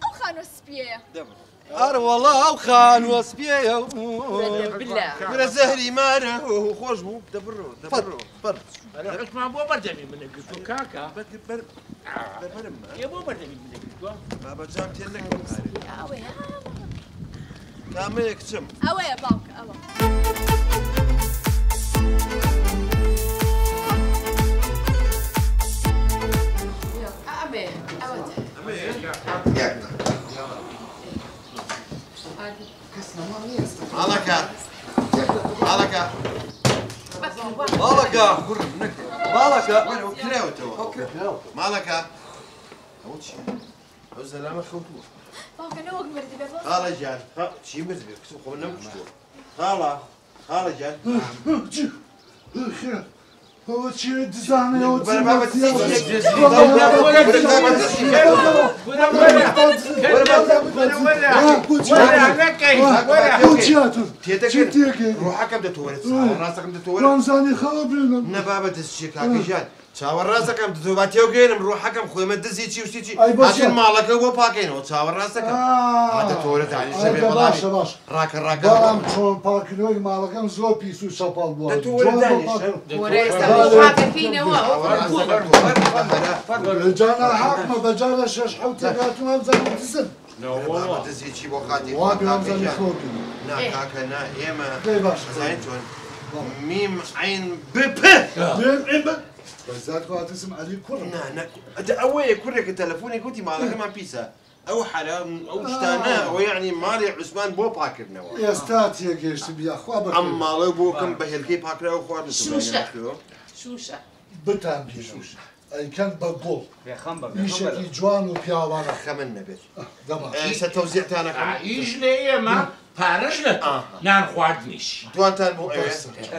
او خانو سبيه والله او خان وسبيه بالله ولا زهري ماره خوش بو دبرو فرد عثمان بو بردمي منك قلت كاكا يا بو بردمي منك قلت ما بجام تلك اوي كامل كتم اوي باوك اوي مالك اول شيء او سلامة خوتو باوك نوق مردي بابا خاله جان شي مردي كتو قلنا مكتو خاله جان هو شيء دزاني هو روحك بدها تورث راسك بدها تورث رمزاني خابرنا نبابة الشيك هاكي جان تشاور راسك ام تتوباتيو جينم روحك ام خويا مدزي شي وشي عشان مالك هو باكينو تشاور راسك هذا تورث على الشباب والله راك دام شلون باكينو مالك ام زو بيسو شابال بو تورث دانيش وريسة فينا هو جانا حاكمه بجانا شش حوتي قاتو همزه تسد لا والله تزيد شي بوخاتي واقع همزه خوكي نا كاكا نا يما كيف باش زاينتون ميم عين بب ميم عين بب بزاك قاعد تسمع علي كره نا اوي كرك تلفوني قلتي مالك ما بيسا او حلا او شتانا او يعني مالي عثمان بو باكر نوا يا ستات يا جيش بيا اخوا اما لو بو كم بهلكي باكر او خوار شوشة بتان بيشوش اي كان بقول يشكي جوان وبياوانا خمن نبت دابا ايش التوزيع تاعنا عايش لي ما بارش لك نان خواردنيش دوان تان بو ايوه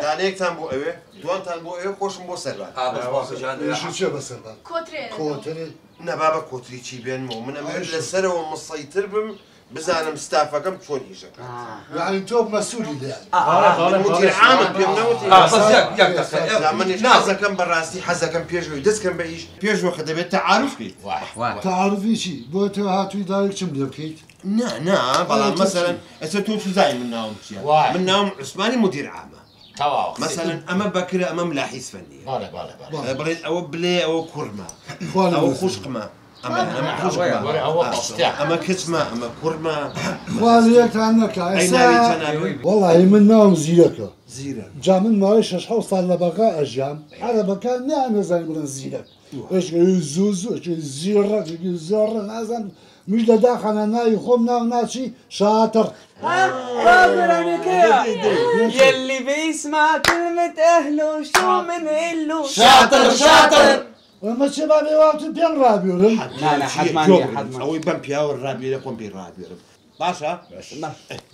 دانيك تان بو ايوه دوان تان بو ايوه خوش بو سربان بس باقي جان شو بسربان كوتري نبابا كوتري تشي بين مؤمن امير لسر ومسيطر بم بزانم ستافكم شلون يجي يعني انتو مسؤولي يعني مدير عام بيمنوتي بس ياك زعما حزكم براسي حزكم بيجو يدسكم بعيش بيجو خدمه تعارف كي تعرفي شي بوتو هاتو يدارك شم لكيت نا بلا مثلا اساتو زاي منهم منهم عثماني مدير عام مثلا اما بكره اما ملاحظ فني بريد او بلي او كرمه او خشقمه اما كتمه اما كرمه خواليك عنك والله منهم زيرك جا من مايش شحال صار لبقاء اجام على بكان نعم زي من زيرك ايش زوزو ايش زيرك زر نازن مش لداخل ناي خمنا وناشي شاطر يلي بيسمع كلمة أهله شو من إله شاطر وما شبابي وقت بين رابيورم لا حد ماني أو يبان بياور رابيور يقوم بالرابيور باشا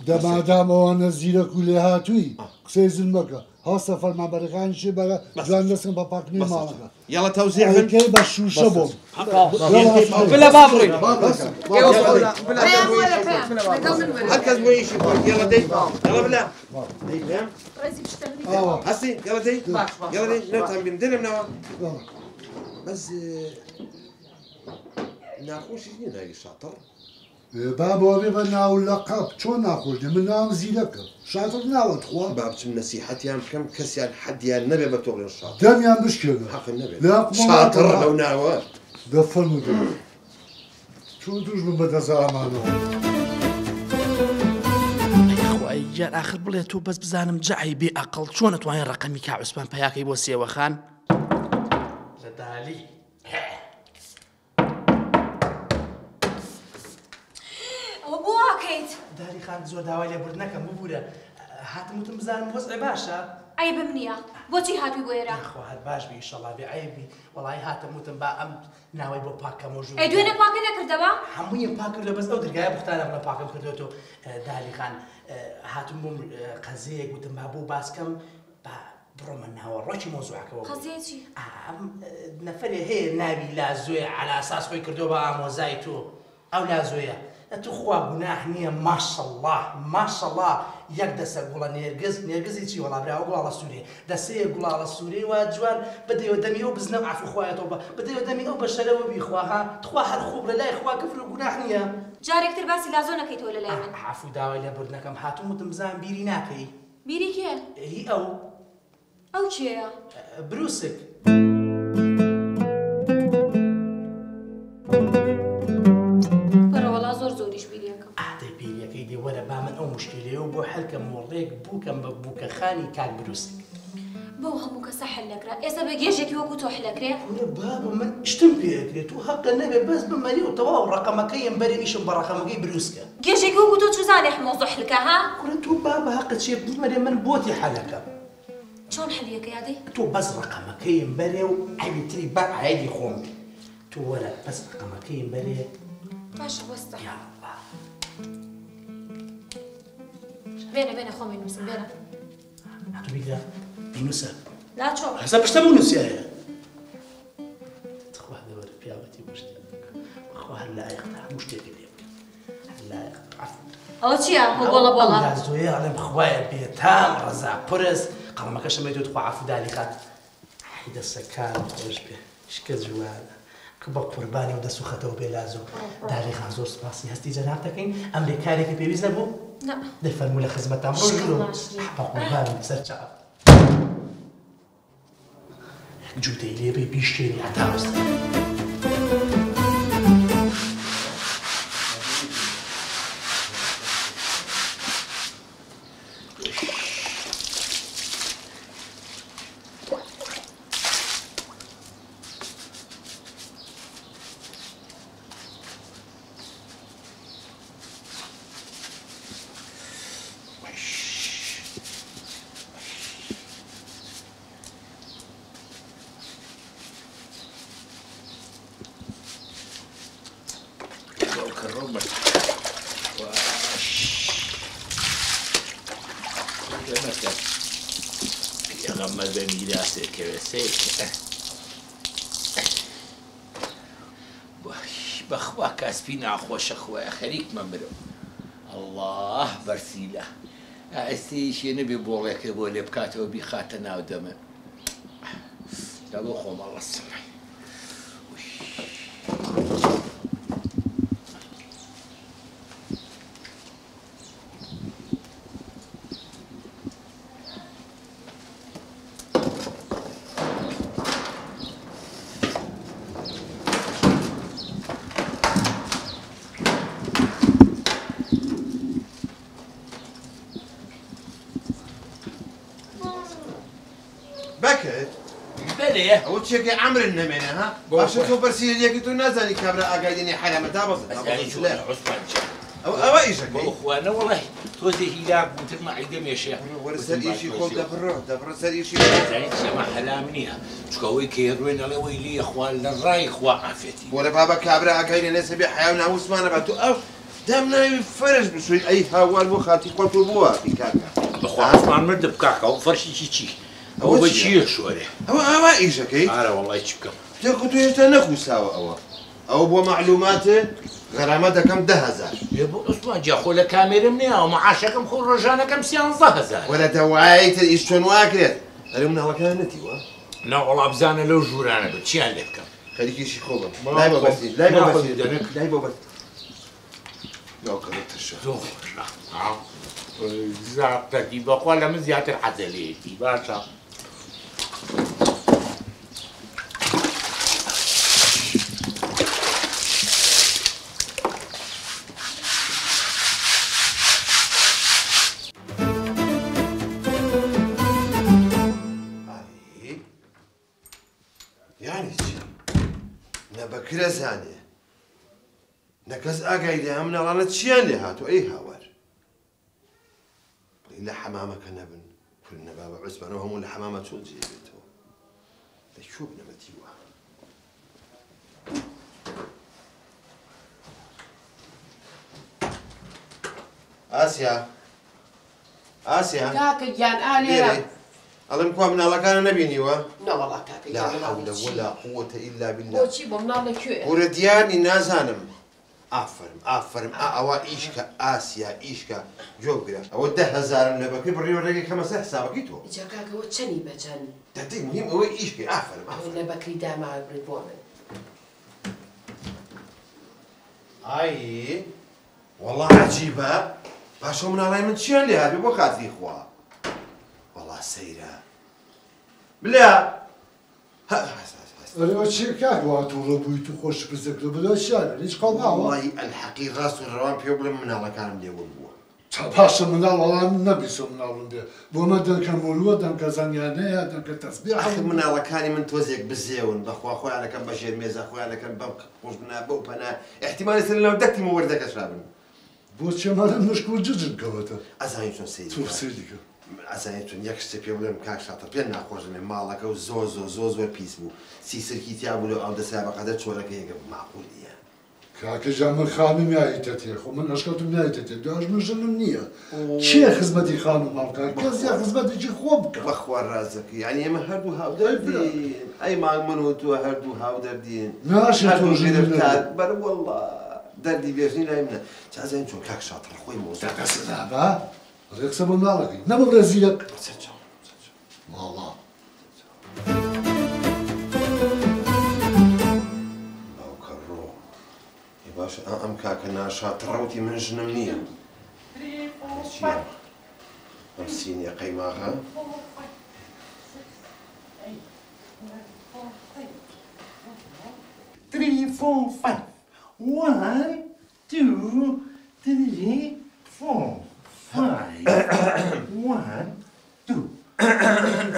ما دام وانا زيرا كل هاتوي قسيز المكة ها سفر مع بريخان شبابا جوان نسكن باباكني مالك يلا توزيع كي بشوشة بوم بلا بابري هكذا بويش يلا دي يلا بلا دي فهم هسي يلا دي يلا دي نفهم بندنا منها بس ناخوش هنا هاي شاطر بابا بيبا ناو اللقب شو ناخوش من نام زيلك شاطر ناو تخوا باب شم نصيحتي يعني كم كسيان حد يعني النبي بتوغل الشاطر دم يا مشكلة حق النبي لا شاطر لو ناوى دفن مدري شو تجمع بدا زعمانه جار آخر بڵێ تۆ بەس بزانم جعی بێ ئەقڵ چۆن نەتوانین ڕقەمی کا عوسمان پەیاکەی بۆ سێوەخان لەدالی ئەوە بۆ واکەیت داری خان زۆر داوای لێبورد نەکەم ببوورە هاتم وتم بزانم وەزعی باشە عیبم نییە بۆچی هاتووی بۆ ئێرە خۆ هەر باش بی ئیشەڵا بێ عیبی وەڵی هاتم وتم با ئەم ناوەی بۆ پاکەم و ژوور ئەی دوێنێ پاکە نەکردەوە هەموویان پاک کردو بەس ئەو دەرگایە بختانە بڵە پاکەم کردوتۆ دالی خان هاتم بۆم قەزەیەک وتم با بۆ باسکەم بڕۆمە ناوەڕۆکی مۆزوعەکەەوە قەزەیەکی نەفەرێ هەیە ناوی لازۆیە عەلا ئاساس خۆی کردو بە ئامۆزای تۆ ئەو لازۆیە تو خوا گوناح نییە ماشەڵڵا یەک دەسە گوڵە نێرگزی چی وەڵا براوە گوڵاڵە سوورێ دەسەیە گوڵاڵە سوورەی وا جوان بدەیەوە دەمی ئەو بزنە عەفو خوایەتەوە بە بدەیەوە دەمی ئەو بەشەرەوە بیخواها تخوا هەر خوب لە لای خوا کفر و گوناح نییە جارێکتر باسی لازۆ نەکەیتەوە لە لای من عەفو داوای لێبورد نەکەم هاتووم وتم بزانم بیری ناکەی بیری کێ هی ئەو چێیە بروسک بەڕەوەڵا زۆر زۆریش بیریەکەم ئادەی بیریەکەی دێ وەرە با من ئەو مشکلەیە و بۆ هەلکەم مۆڵێک بووکەم بە بووکەخانی کاک بروسک بەو هەموو کەسە حەلەکرا ئێستا بە گێژێکی وەکو تۆ حلەکرێ بابا من شتم پێکرێت و هەقە نەبێ بەس بمەری و تەواو ڕقەمەکەیم بەرێ ئیشم بە ڕقەمەکەی بروسکە گێژێکی وەکو تۆ چوزانێ مۆزۆ حلکە ها کوڕە تۆ بابا هەقە چێ بمەرێ من بۆتی حەلەکەم چۆن حەلیەکە یادەی تۆ بەس ڕقەمەکەیم بەرێ و ئەویتری بە عایدی خۆم تۆ وەرە بەس ڕقەمەکەیم بەرێ باشە وەستە بێنە خۆم بینوسم بێنە هاتو بیگرە بینوسە لا چۆ هەستا پشتە بنووسیایە خوا دەوەرە پیاوەتی بۆ شتێک خوا هەر لایەقدا هەموو شتێکی لێ بکەم هەر لایەق عەفو ئەوە چییە بۆڵە بۆڵە زۆیە ئەڵێم خوایە بێتام ڕەزا پرس قەڵەمەکەشم بێت خوا عەفو دالی خات دەسەکان خۆش بێ شکە جوانە کە بە قوربانی و دەست و خەتەوە بێ لازۆ دالی خان زۆر سپاسی هەستی جەناب دەکەین ئەم لێ کارێکی پێویست نەبوو دەفەرموو لە خزمەتام ڕۆژگرۆ بە قوربانی سەر چاو جوتەی لێبێ بیشتێنی هەتاوەستە بەخوا کاسپی ناخۆشە خۆیە خەریکمە مرۆ ئەڵڵاه بەرسیلە ئێستەی شوێنە بێ بۆڵێکە بۆ لێ بکاتەوە بیخاتە ناو دەمە دا بۆ خۆمە ڕەسمە ئەوەیە ئەوە چێکی عەمر نەمێنە ها باشە تۆ بەرسیلێکی تۆ نازانی کابرا ئاگادینی حەلامە تا بەس ئەوە ئیشەکەی خوانە وڵی تۆزێ هیلا بوتر مەعیدە مێشێ وەرسەر ئیشی خۆ دەبڕ سەر ئیشی شەمە هەلام نییە چکەوەی کێڕوێن ئەڵێەوەی لیە خوال لە ڕای خوا عافێتی وەرە بابە کابرا ئاگای لە سەبێ حیا و ناوسمانە بە تۆ ئەو دەم ناوی فەرش بشوی ئەی هاوار بۆ خاتی خۆت بووە کاکە بەخوا عوسمان مرد بکاکە و فەرشی چی ئەوە بە چییە شوەرێ ئەوە ئیشەکەی ئارە وەڵی چ بکەم تێکو تو هێشتا نەخوساوە ئەوە بۆ معلوماتێ غەرامە دەکەم 10,000 بۆ عوسمان جاخۆ لە کامێرم نییە و مەعاشەکەم خۆ ڕۆژانەکەم 13,000 وەرە دەوایتر ئیش چۆن واکرێت هەرێ مناڵەکان نەتیوە ناوەڵا بزانە لەو ژوورانە بێت چیان لێ بکەم خەریکیشی خۆ بم لای بۆ بەسی لای بۆ بەسی لای بۆ بەسی ناوکەڵێتشە زیاتەتی بەخوا لە من زیاتر حەزەلێتی باشە یانی چی نەبەکرە زانێ نەکەس ئاگای لێ ئەم نەڵانە چیان لێ هاتووە ئەی هاوار بڵی لە حەمامەکە نەبن کورن نەبا بە عوسمانەوە هەموو لە حەمامە چۆن جێبێتەوە لەکوێ بنەمەتیوە ئاسیا ئاسیا کاکە گیان ئالێرە ئەڵم کوا مناڵەکانە نەبینیوە نەوەڵا کاکە لا حول ولا قوة إلا بالله بۆچی بۆ مناڵ لەکوێ ورە دیانی نازانم ئافرم ئەوە ئیشکە ئاسیا ئیشکە جۆ بگرە ئەوە 10,000 لە بەکەی بڕیوە ڕێگەی کەمەسە حسابەکەی تۆ جا کاکەوە چەنی بەچەند دەدەی مهم ئەوەی ئیشکی ئافرم لە بەکری داماوە بڕی بۆ من ئای وەڵا عەجیبە باشە مناڵای من چیان لێ هاتبێ بۆ خاتری خوا وەڵا سەیرە بلا ئەرێوە چێ کاک واتوڕە بوویت و خۆش پرسەکرە بدا شارە هیچ قەڵ ناوە وەڵی ئەلحەقی ڕاست و ڕەوان پێ بڵێم مناڵەکانم لێوە بووە تا پاشە مناڵ وەڵام نەبیسە مناڵم بێ بۆ مە دەنکە مۆلووە دەنکە زەنگانەیە دەنکە تەسبیح مناڵەکانی من تۆزێک بزێون بەخوا خۆیان دەکەن بە ژێر مێزە خۆیان دەکەن بەم خۆش بنا بەو پەنا احتیمالی سەر لەو دەکتی وەردەکەشرا بن بۆ چێمانە مشک و ججن کەوەتە ئەزانی چۆن سەیریکە ئەزانێت چون یەک شتێ پێ بڵێم کاک شاتە پێ ناخۆشمێ ماڵەکە و زۆر پیس بوو سیسرکی تیا بوو ئەو دەسا بەقەدە چۆرەکە یەکە معقول نییە کاکە جا من خانم یایتە تێ خۆ من ئەشکەتم یایتە تێ داژ من ژنم نییە چیە خزمەتی خانم هەڵکە کەسیا خزمەتێکی خۆ بکە بەخوا ڕازەکە یعنی ئێمە هەردوو هاودەردین ئەی مانگ من و تۆ هەردوو هاودەردین ناشێت تۆ بەر وەڵڵا دەردی بێژنی لای منە چازانین چۆن کاک شاتر خۆی مۆزە دەکەسەدا ڕێکسە بۆ ناڵەکەی نەبڵ ڕێزیرەک ماڵا باشە ئەم کاکە ناشاتڕەوتی من ژنم نییە ئەم سینیە قەیماغە 3, 4, 5. 1, 2, 3, 4, 5. 1, 2,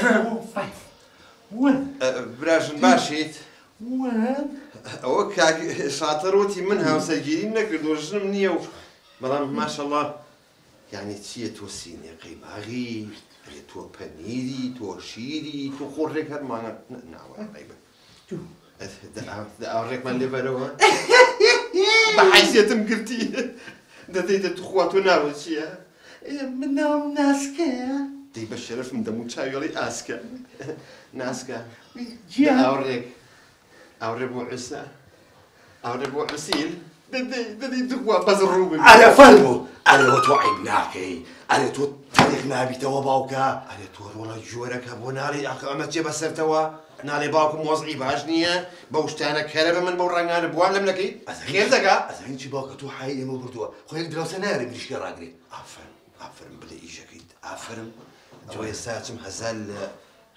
4, 5. 1. براژن باشیت ئەوە کاک شاتەڕۆتی من هاوسەرگیری نەکردو ژنم نییە و بەڵام ماشەڵڵا یعنی چییە تۆ سینیە قەیماغی تۆ پەنیری تۆ شیری تۆ خۆڕێک هەرمانە ناوە قەیبە ئاڕێکمان لێبەرەوە بە حیسێتم گرتی دەدەیتە توخوا تۆ ناوە چییە؟ من ناوم ناسکەیە دەی بە شەرەفم دەموو چاویڵی ئاسکە ناسکە ئاڕێک ئاڕێ بۆ عوسە ئاڕێ بۆ حوسین دەدەی توخوا بەز ڕوو بن ئەرە فەر بوو ئەرێەوە تۆ عیب ناکەی ئەرێ تۆ تارێک نابیتەوە باوکە ئەرێ تۆ ڕۆڵە جۆرەکە بۆ ناڵی ئەمە جێ بەسەرتەوە ناڵێ باوکم وەزعی باش نییە بەو شتانە کەرە بە من بەو ڕەنگانە بووان لەم نەکەی خێر دەگا ئەزانین چی باوکە تۆ حای ئێمە بردووە خۆ یەک دراوسە نایەرێ بریشکە ڕاگرێ ئافرم بڵێ ئیشەکەیت ئافرم تۆ ئێستا چم هەزار لە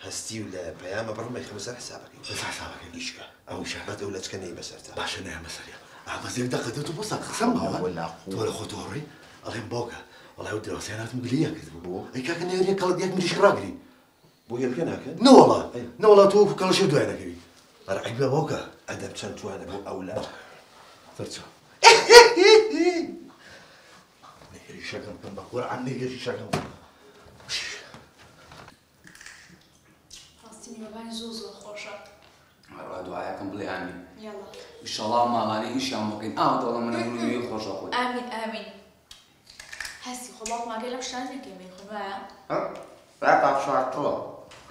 هەستی و لە پەیامە بڕمە خەمسەر حسابەکەی حسابەکە نیشکە ئەو بەدە و لەچکە نەی بەسەرتە باشە نایە مەسەریە ئامەزێک دەقەتە تۆ بۆسە قسەم باوە تۆ لە خۆ تۆڕی ئەڵێم باوکە وەڵای و دراوسیان هاتم گلیە کرد بوو ئەی کاکە نێریە کەڵت یەک مریشک ڕاگری بۆ هێلکە ناکەن؟ نەوەڵا نەوەڵا تۆ کەڵەشە دوای نەکەوی ئەرعیب لە باوکە ئەدەب چەند جوانە بۆ ئەولا فەرچە نێگەری شەکەم بکەم بە قورعان نێگەری شەکەم ڕاستی میوەبانی زۆر خۆشە ڕوا دوایەکەم بڵێ ئامین ئینشەڵڵا ماڵانەی هیچیان بکەین ئاوا دەوڵە منە منوی خۆشە خۆت ئامین ئامین هەستی خۆ باوک ماگەی لەم شتان نەکەمێ خۆبایە راقب شارتۆ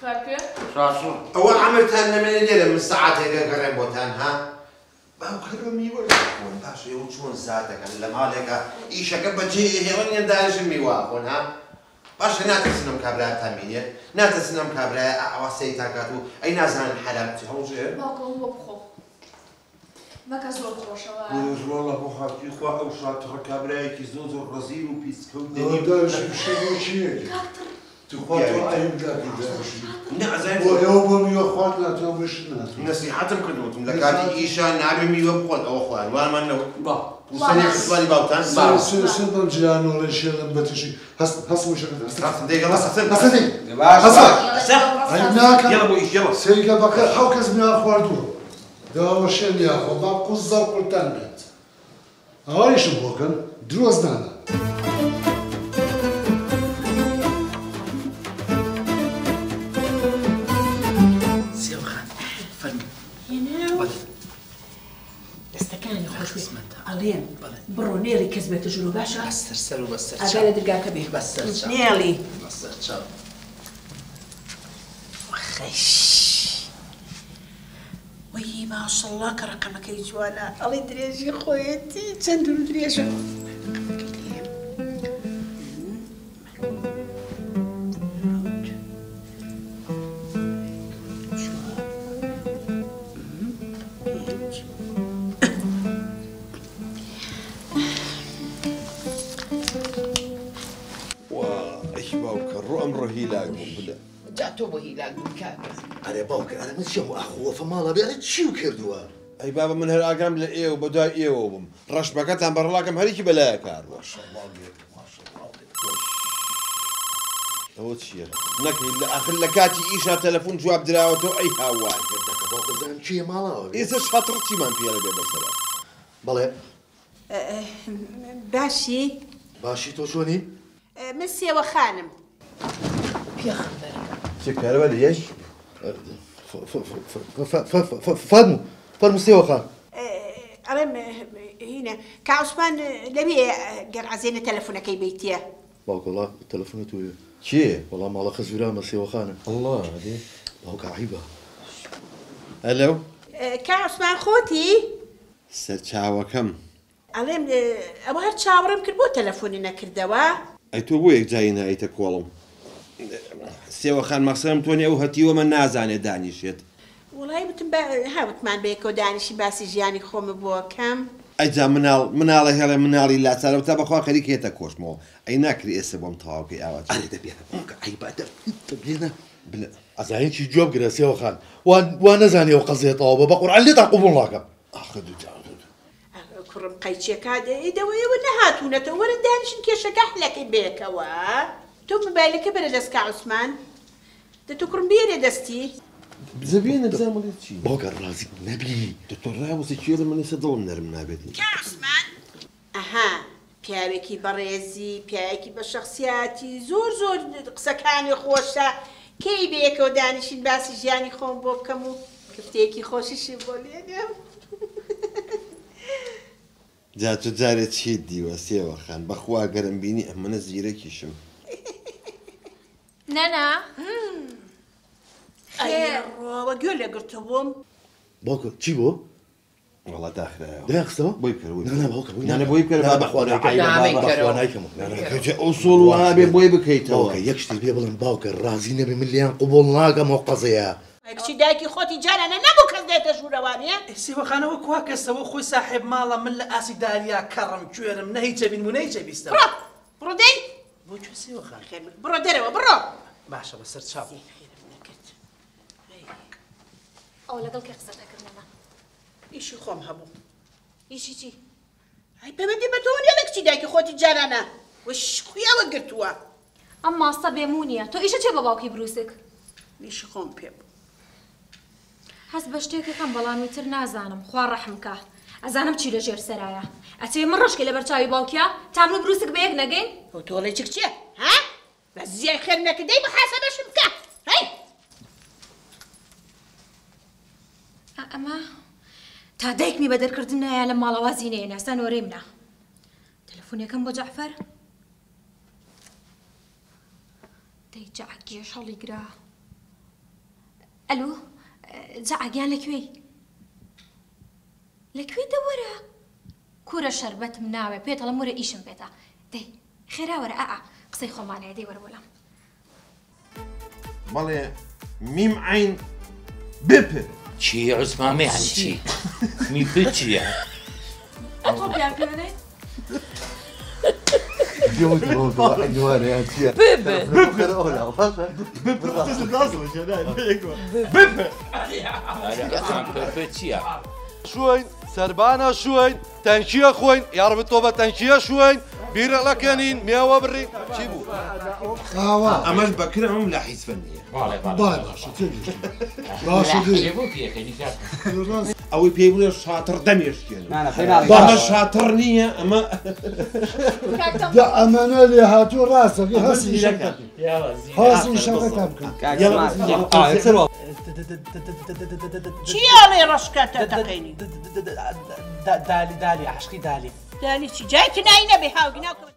کاکە شاشوور ئەوە عەملتان نەمێنێ لێرە من سەعاتێکە گەڕێم بۆتان ها باوکەرە میوە خۆن باشە ئێوە چۆن زاتەکەن لە ماڵێکە ئیشەکە بەجێ هێوە نیە دانیشم میوە خۆن ها باشە ناترسنم کابرایە تامینێ ناترسنم کابرایە ئەوە سەی تاکات و ئەی نازانن حەلال چ هەڵژێر باوکە بۆ بخۆ مەکە زۆر خۆشەوە ڕۆڵە بۆ خاکی خوا ئەو شاتڕە کابرایەکی زۆر زۆر ڕەزیل و پیسکەوت بۆ میوە خوارد ناتەوە بش ناتوە نەسیحەتم کردوتم لە کاتی ئیشان نابێ میوە بخۆن ئەوە خوارد وانمان نەوە وسەنێ خزوانی باوتان سێدەم جیانۆڵێ شێڵم بەتشی سێگە بەکە حەو کەس میوە خواردووە داوە شێن یاخۆ با قوزە و قورتان بێت ئەوانیشم بۆکەن درۆز نانە دەستەکانی خۆشویستمەندە ئەڵێن بڕۆ نێڵی کەس بێتە ژوور و باشە بەستەر سەر و بەستەر ئاگا لە دەرگاکە بێ بەستەر نێڵی بەستەر چاو وەخەش وەی ماشەڵڵا کە ڕقەمەکەی جوانە ئەڵێ درێژی خۆیەتی چەند و درێژە هیلاک بووم بلە جا تۆ بۆ هیلاک بوو کاکە ئەرێ باوکە ئەرە من چێم ئاخۆفە ماڵە بێ چی کردووە ئەی بابە من هەر ئاگام لە ئێوە بە دوای ئێوە بووم ڕەشبەکەتان بەڕڵاکەم هەرێکی بەلایە کار ئەوە چییە؟ نەکەی لە ئاخر لە کاتی ئیشا تەلەفۆن جواب دراوەتەوە ئەی هاوار بزانم چیە ماڵەوە ئێستا شاتڕ چیمان پێڵە بێ بەسەرە بەڵێ باشی باشی تۆ چۆنی؟ من سێوە خانم چه کارەوە لە یەش؟ فەرموو سێوە خان ئەڵێم هینە کاوسمان لەبێ گەر عەزێنە تەلەفۆنەکەی بیتیە باوکە وڵا تەلەفۆنە توێ چیە؟ وەڵا ماڵە خەزورامە سێوە خانە ئەڵڵا باوکە عیبە ئەلەو کاوسمان خۆتی؟ سەرچاوەکەم ئەڵێم ئەوە هەر چاوەڕێم کرد بۆ تەلەفۆنی نەکردەوە ئەی تۆ بۆ یەک جایی نایتە کۆڵم سێوە خان مەقسەدم تۆ ئەو هەتیوە من نازانێت دانیشێت وڵای وتم هاوتمان بەیەکەوە دانیشی باسی ژیانی خۆمە بۆکەم ئەیجا مناڵە هێڵێ مناڵی لاچارە تا بەخوا خەریک هێتە کۆشمەوە ئەی ناکری ئێستا بۆم تەواوکەی ئاوا بێنە ئەزانێکی جواب گرە سێوە خان وا نەزانێ و قەزێتەوە بە قورعان لێتان قوبوڵ ناکەم ئاخە دووجا کوڕم قەیچێکا دەوەیەوە نەهاتوونەتەوە وەرە دانیشن کێشەکە حلەکەی بێکەوە تۆ مۆبایلەکە بەرە دەست کاوسمان دەتۆ کوڕم بێرێ دەستی بزەبێنە بزانڵێت چی باوکە ڕازی نەبی تۆ ڕاوەسی چێ لە منێسە دڵم نەرم نابێتی کاوسمان ئەها پیاوێکی بەڕێزی پیاوێکی بە شەخسیاتی زۆر زۆر قسەکانی خۆشە کەی بێکەوە دانیشین باسی ژیانی خۆم بۆ بکەم و کفتەیەکی خۆشیشی بۆ لێنێم جا تۆ جارێت چیت دیوە سێوە خان بەخوا گەرم بینی ئەمەنە زیرەکیشم نەنا ڕۆوە گوێ لێگرتە بووم باوکە چی بۆ؟ وڵا داخرایەوە داخستەوە؟ بۆی بکەرەوە نانە بۆی بکەرە بەخوانایکەم ئەو سۆڵ وابێ بۆی بکەیتەوە یەک شتی پێ بڵم باوکە ڕازی نەبێ من لیان قوبوڵ ناکەمەوە قەزەیە کچی دایکی خۆتی جارانە نەبوو کەس دێتە ژوورەوانیە سێوەخانەوە کوا کەسەوە خۆی ساحێب ماڵە من لە ئاسی داریا کەڕم کوێرم نەهیچە بین و نەهیچە بیستە بڕۆ دەی بۆ کوێ سێوەخان بڕۆ دەرەوە بڕۆ باشە بەسەر چاو ئەو لەگەڵ کێ قسە دەکردنەوە ئیشی خۆم هەبوو ئیشی چی؟ ئەی پەیوەندی بە تۆ نییە لە کچی دایکی خۆتی جارانە وش خویاوە گرتووە ئەم ماستە بێمونیە تۆ ئیشە چێ بە باوکی بروسک؟ نیشی خۆم پێ بوو. هەست بە شتێکەکەم بەڵامی تر نازانم خوا ڕەحمکە. ئەزانم چی لەژێر سەرایە. ئەچێ من ڕشکی لە بەرچاوی باوکیە تامن و بروسک بە یەک نەگەین؟ ئەو تۆڵێکێک چییە؟ ها؟ بە زیای خێر نەکردەی محاسەبەشم بکە. هەی! ئەمە تا دایکمی بە دەرکردن نایە لە ماڵەوە زیینەیە ناسان وەرەی منە. تەلەفۆنەکەم بۆ جەعفەر؟ دەی جەعەگیەش هەڵی گرا. ئەلو جەعەگیان لەکوێی؟ لەکوێ دەوەرە؟ کوورە شەربەتم ناوێ پێتەڵم وەرە ئیشم پێێتە. دەی خێرا وەرە ئەعا قسەی خۆمانەیە دەی وەرە بۆلام. بەڵێ میم عین بپە. چی عوسمامە هەن چی؟ می بچیە؟ ئەتۆ پیان پێوەنێ؟ شوين سربانا شوين تنشيه خوين يربطوا بتنشيه شوين بيرق لكنين مياوا بري شيبو أمل بكرة هم لا حيس فنية أو بيقولوا شاطر دمير أما شاطر نية أما ده أمانة اللي هاتو راسك هاسي شغلك هاسي شغلك چیاڵێ ڕشکەتە دەقێنی دالی عشقی دالی دالی چی جای کنایی نەبێ هاوگی ناکەوە